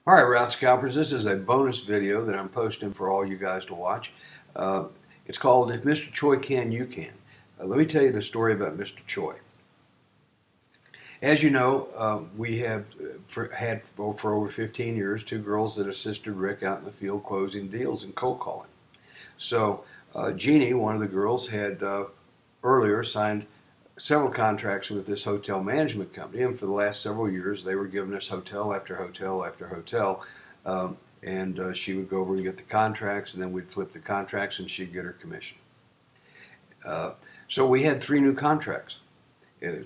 All right, Route Scalpers, this is a bonus video that I'm posting for all you guys to watch. Uh, it's called If Mr. Choi Can, You Can. Let me tell you the story about Mr. Choi. As you know, we have had for over 15 years two girls that assisted Rick out in the field closing deals and cold calling. So Jeannie, one of the girls, had earlier signed several contracts with this hotel management company, and for the last several years they were giving us hotel after hotel after hotel, and she would go over and get the contracts, and then we'd flip the contracts and she'd get her commission. So we had three new contracts,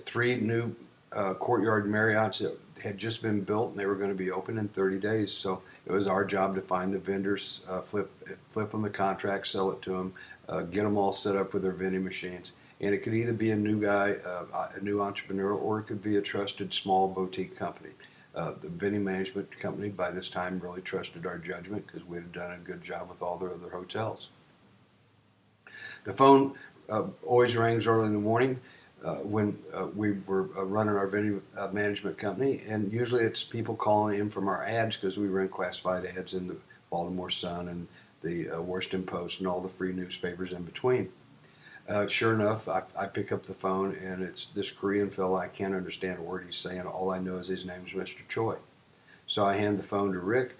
three new Courtyard Marriotts that had just been built, and they were going to be open in 30 days. So it was our job to find the vendors, flip them the contract, sell it to them, get them all set up with their vending machines. And it could either be a new guy, a new entrepreneur, or it could be a trusted small boutique company. The vending management company by this time really trusted our judgment because we had done a good job with all their other hotels. The phone always rings early in the morning when we were running our vending management company, and usually it's people calling in from our ads because we run classified ads in the Baltimore Sun and the Washington Post and all the free newspapers in between. Sure enough, I pick up the phone, and it's this Korean fellow. I can't understand a word he's saying. All I know is his name is Mr. Choi. So I hand the phone to Rick,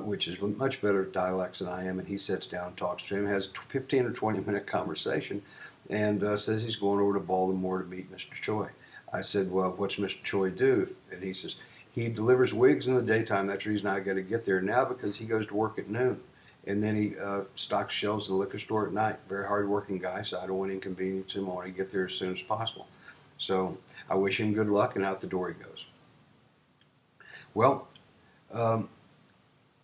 which is much better at dialects than I am, and he sits down and talks to him, has a 15 or 20-minute conversation, and says he's going over to Baltimore to meet Mr. Choi. I said, well, what's Mr. Choi do? And he says, he delivers wigs in the daytime. That's the reason I got to get there now, because he goes to work at noon. And then he stocks shelves in the liquor store at night. Very hard-working guy, so I don't want to inconvenience him. I want to get there as soon as possible. So I wish him good luck, and out the door he goes. Well,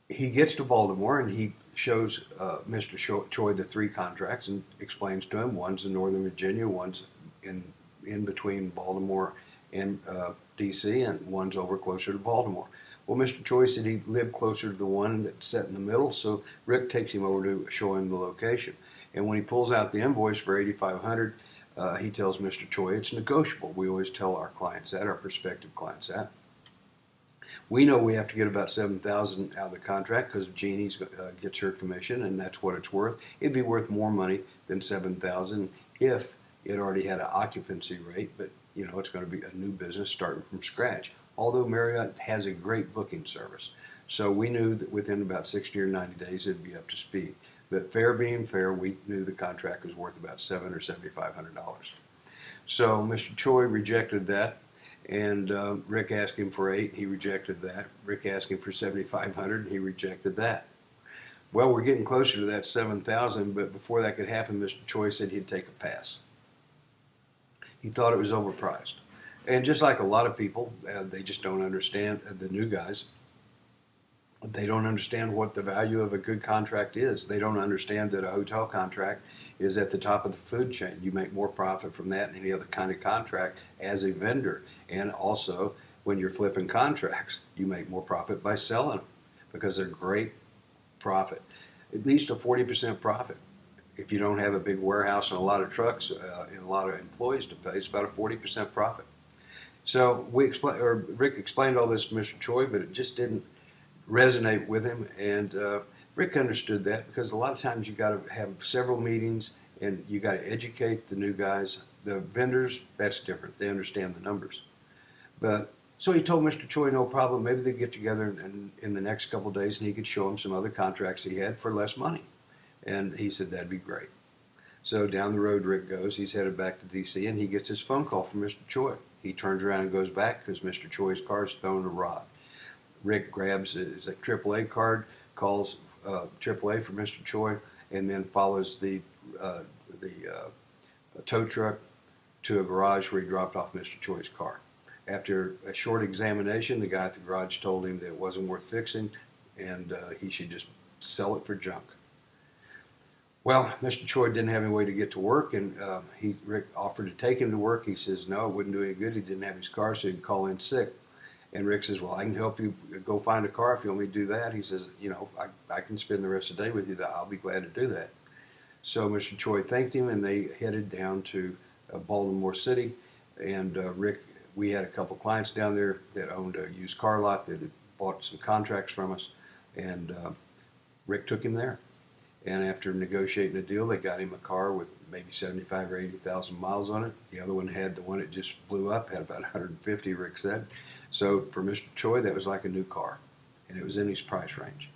he gets to Baltimore, and he shows Mr. Choi the three contracts and explains to him one's in Northern Virginia, one's in between Baltimore and D.C., and one's over closer to Baltimore. Well, Mr. Choi said he lived closer to the one that's set in the middle, so Rick takes him over to show him the location. And when he pulls out the invoice for $8,500, he tells Mr. Choi it's negotiable. We always tell our clients that, our prospective clients that. We know we have to get about $7,000 out of the contract because Jeannie gets her commission, and that's what it's worth. It'd be worth more money than $7,000 if it already had an occupancy rate, but you know it's going to be a new business starting from scratch. Although Marriott has a great booking service, so we knew that within about 60 or 90 days it'd be up to speed. But fair being fair, we knew the contract was worth about $700 or $7,500. So Mr. Choi rejected that. And Rick asked him for $8,000, he rejected that. Rick asked him for $7,500, he rejected that. Well, we're getting closer to that $7,000, but before that could happen, Mr. Choi said he'd take a pass. He thought it was overpriced. And just like a lot of people, they just don't understand, the new guys, they don't understand what the value of a good contract is. They don't understand that a hotel contract is at the top of the food chain. You make more profit from that than any other kind of contract as a vendor. And also, when you're flipping contracts, you make more profit by selling them because they're great profit. At least a 40% profit. If you don't have a big warehouse and a lot of trucks and a lot of employees to pay, it's about a 40% profit. So Rick explained all this to Mr. Choi, but it just didn't resonate with him, and Rick understood that because a lot of times you got to have several meetings and you got to educate the new guys. The vendors, that's different. They understand the numbers. But so he told Mr. Choi no problem. Maybe they'd get together in the next couple of days and he could show him some other contracts he had for less money. And he said that'd be great. So down the road Rick goes. He's headed back to D.C. and he gets his phone call from Mr. Choi. He turns around and goes back because Mr. Choi's car is thrown a rod. Rick grabs his AAA card, calls AAA for Mr. Choi, and then follows the tow truck to a garage where he dropped off Mr. Choi's car. After a short examination, the guy at the garage told him that it wasn't worth fixing and he should just sell it for junk. Well, Mr. Choi didn't have any way to get to work, and Rick offered to take him to work. He says no, it wouldn't do any good. He didn't have his car, so he'd call in sick. And Rick says, well, I can help you go find a car if you want me to do that. He says, you know, I can spend the rest of the day with you. I'll be glad to do that. So Mr. Choi thanked him, and they headed down to Baltimore City. And Rick, we had a couple clients down there that owned a used car lot that had bought some contracts from us, and Rick took him there. And after negotiating a deal, they got him a car with maybe 75 or 80,000 miles on it. The other one had the one that just blew up, had about 150, Rick said. So for Mr. Choi, that was like a new car, and it was in his price range.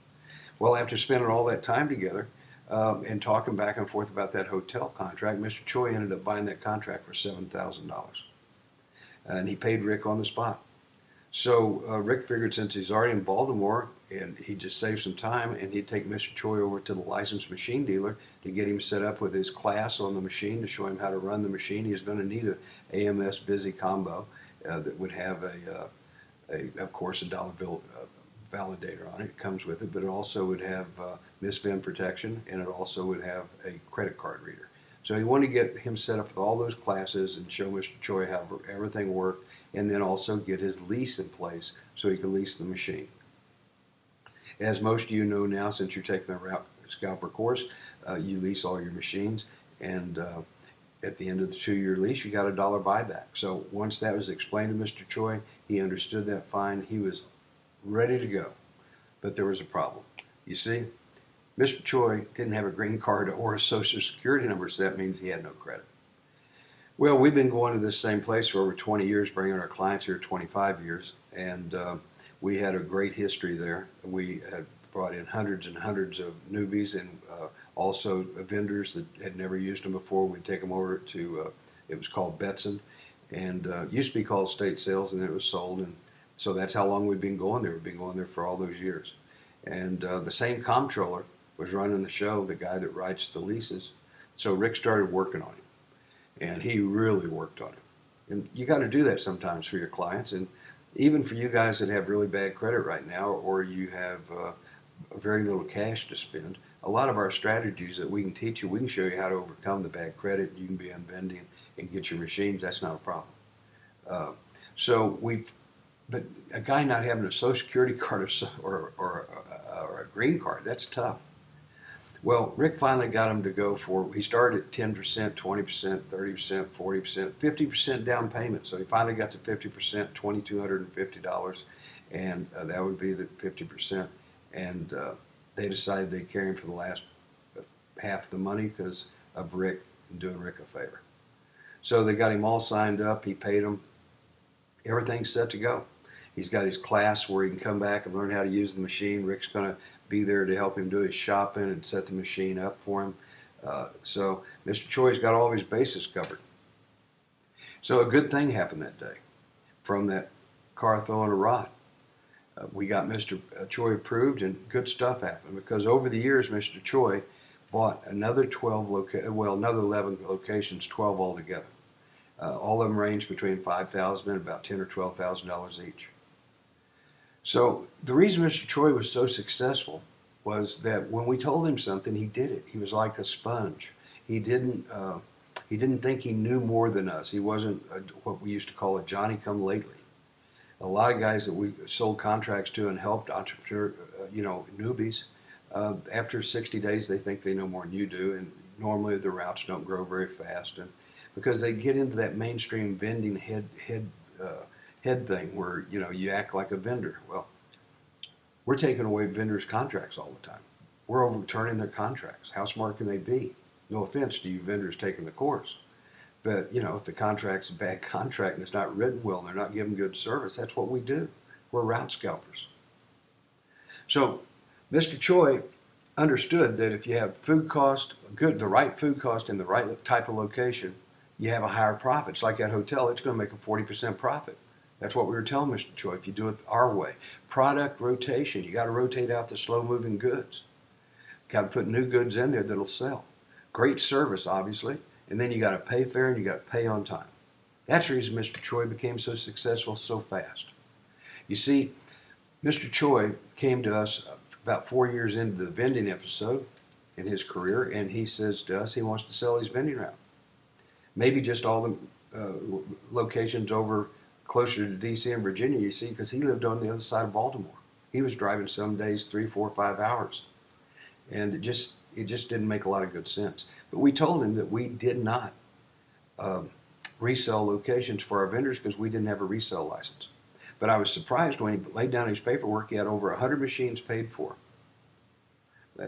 Well, after spending all that time together and talking back and forth about that hotel contract, Mr. Choi ended up buying that contract for $7,000. And he paid Rick on the spot. So Rick figured since he's already in Baltimore, and he just saved some time, and he'd take Mr. Choi over to the licensed machine dealer to get him set up with his class on the machine to show him how to run the machine. He's going to need a AMS Busy combo that would have of course, a dollar bill validator on it. It comes with it, but it also would have misVIN protection, and it also would have a credit card reader. So he wanted to get him set up with all those classes and show Mr. Choi how everything worked, and then also get his lease in place so he could lease the machine. As most of you know now, since you're taking the route scalper course, you lease all your machines, and at the end of the 2-year lease, you got a $1 buyback. So once that was explained to Mr. Choi, he understood that fine. He was ready to go, but there was a problem. You see, Mr. Choi didn't have a green card or a social security number, so that means he had no credit. Well, we've been going to this same place for over 20 years, bringing our clients here 25 years, and we had a great history there. We had brought in hundreds and hundreds of newbies, and also vendors that had never used them before. We'd take them over to, it was called Betson, and used to be called State Sales, and then it was sold, and so that's how long we've been going there. We've been going there for all those years. And the same comptroller was running the show, the guy that writes the leases. So Rick started working on him, and he really worked on him. And you got to do that sometimes for your clients, and even for you guys that have really bad credit right now, or you have very little cash to spend. A lot of our strategies that we can teach you, we can show you how to overcome the bad credit. You can be on vending and get your machines. That's not a problem. But a guy not having a social security card or a green card, that's tough. Well, Rick finally got him to go for, he started at 10%, 20%, 30%, 40%, 50% down payment. So he finally got to 50%, $2,250, and that would be the 50%. And they decided they'd carry him for the last half the money because of Rick and doing Rick a favor. So they got him all signed up. He paid them. Everything's set to go. He's got his class where he can come back and learn how to use the machine. Rick's going to be there to help him do his shopping and set the machine up for him. So Mr. Choi's got all of his bases covered. So a good thing happened that day from that car throwing a rod. We got Mr. Choi approved, and good stuff happened because over the years, Mr. Choi bought another another 11 locations, 12 altogether. All of them range between $5,000 and about $10,000 or $12,000 each. So the reason Mr. Choi was so successful was that when we told him something, he did it. He was like a sponge. He didn't think he knew more than us. He wasn't what we used to call a Johnny-come-lately. A lot of guys that we sold contracts to and helped entrepreneur, newbies, after 60 days they think they know more than you do, and normally the routes don't grow very fast, and because they get into that mainstream vending head thing where you act like a vendor. Well, we're taking away vendors' contracts all the time. We're overturning their contracts. How smart can they be? No offense to you vendors taking the course. But, if the contract's a bad contract and it's not written well and they're not giving good service, that's what we do. We're route scalpers. So Mr. Choi understood that if you have food cost, the right food cost in the right type of location, you have a higher profit. It's like that hotel, it's going to make a 40% profit. That's what we were telling Mr. Choi, if you do it our way. Product rotation, you got to rotate out the slow-moving goods. Got to put new goods in there that'll sell. Great service, obviously. And then you got to pay fair and you got to pay on time. That's the reason Mr. Choi became so successful so fast. You see, Mr. Choi came to us about 4 years into the vending episode in his career, and he says to us he wants to sell his vending route. Maybe just all the locations over closer to D.C. and Virginia, you see, because he lived on the other side of Baltimore. He was driving some days 3, 4, 5 hours. And it just didn't make a lot of good sense. But we told him that we did not resell locations for our vendors because we didn't have a resale license. But I was surprised when he laid down his paperwork, he had over 100 machines paid for,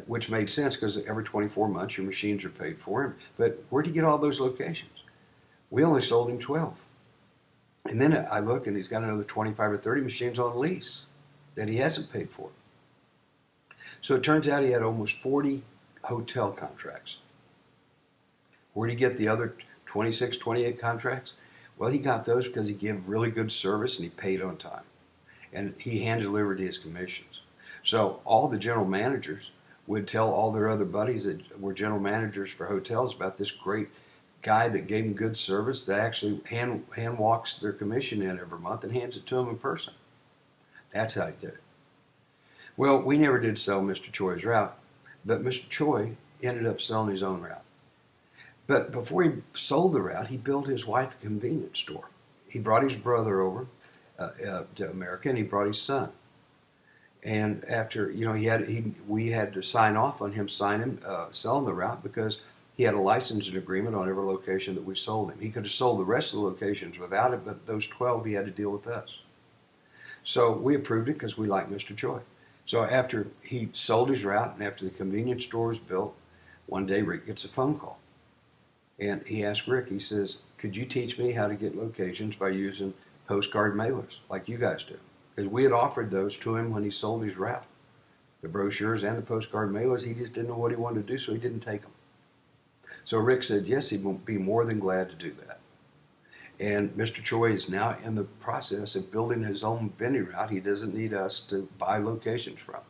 which made sense because every 24 months your machines are paid for. But where'd he get all those locations? We only sold him 12. And then I look and he's got another 25 or 30 machines on lease that he hasn't paid for. So it turns out he had almost 40 hotel contracts. Where did he get the other 26, 28 contracts? Well, he got those because he gave really good service and he paid on time. And he hand-delivered his commissions. So all the general managers would tell all their other buddies that were general managers for hotels about this great guy that gave them good service that actually hand walks their commission in every month and hands it to them in person. That's how he did it. Well, we never did sell Mr. Choi's route, but Mr. Choi ended up selling his own route. But before he sold the route, he built his wife a convenience store. He brought his brother over to America, and he brought his son. And after, we had to sign off on him selling the route because he had a licensing agreement on every location that we sold him. He could have sold the rest of the locations without it, but those 12 he had to deal with us. So we approved it because we liked Mr. Choi. So after he sold his route and after the convenience store was built, one day Rick gets a phone call. And he asked Rick, he says, could you teach me how to get locations by using postcard mailers like you guys do? Because we had offered those to him when he sold his route. The brochures and the postcard mailers, he just didn't know what he wanted to do, so he didn't take them. So Rick said, yes, he would be more than glad to do that. And Mr. Choi is now in the process of building his own vending route. He doesn't need us to buy locations from.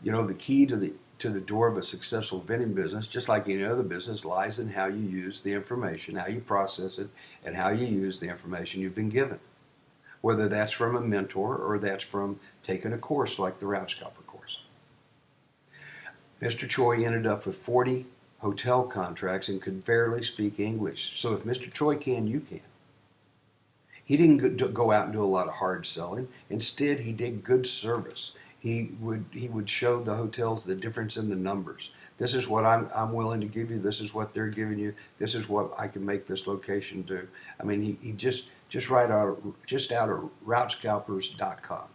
The key to the door of a successful vending business, just like any other business, lies in how you use the information, how you process it, and how you use the information you've been given. Whether that's from a mentor or that's from taking a course like the Route Scalper course. Mr. Choi ended up with 40 hotel contracts and could barely speak English. So if Mr. Choi can, you can. He didn't go out and do a lot of hard selling. Instead, he did good service. He would show the hotels the difference in the numbers. This is what I'm willing to give you. This is what they're giving you. This is what I can make this location do. I mean, he just out of routescalpers.com.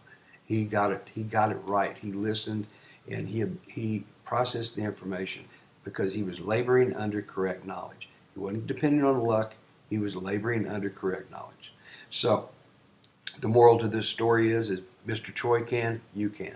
He got it right. He listened and he processed the information because he was laboring under correct knowledge. He wasn't depending on luck. He was laboring under correct knowledge. So the moral to this story is if Mr. Choi can, you can.